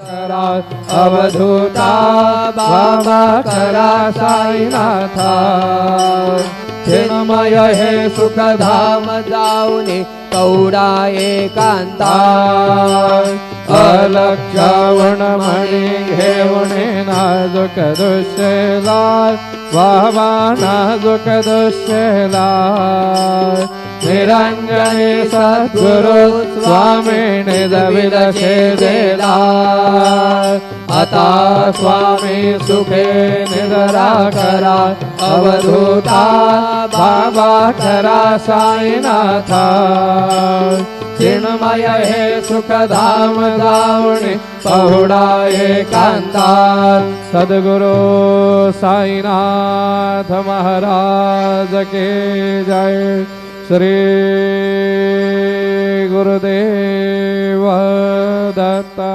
करा अवधूता बाबा करा साईनाथा चिन्मय हे सुखधाम जाऊने कवडा एकांता अलक्षवण मणी घेऊने नाजूक दुष्यला बाबा नाजूक दुष्यला निरंजने सद्गुरु स्वामीने दविलशे देला आता स्वामी सुखे निद्रा करा अवधूता बाबा करा साईनाथा चिन्मय हे सुखधाम जाऊने पहुडा एकांता सद्गुरु साईनाथ महाराज के जय। श्री गुरुदेव दत्ता।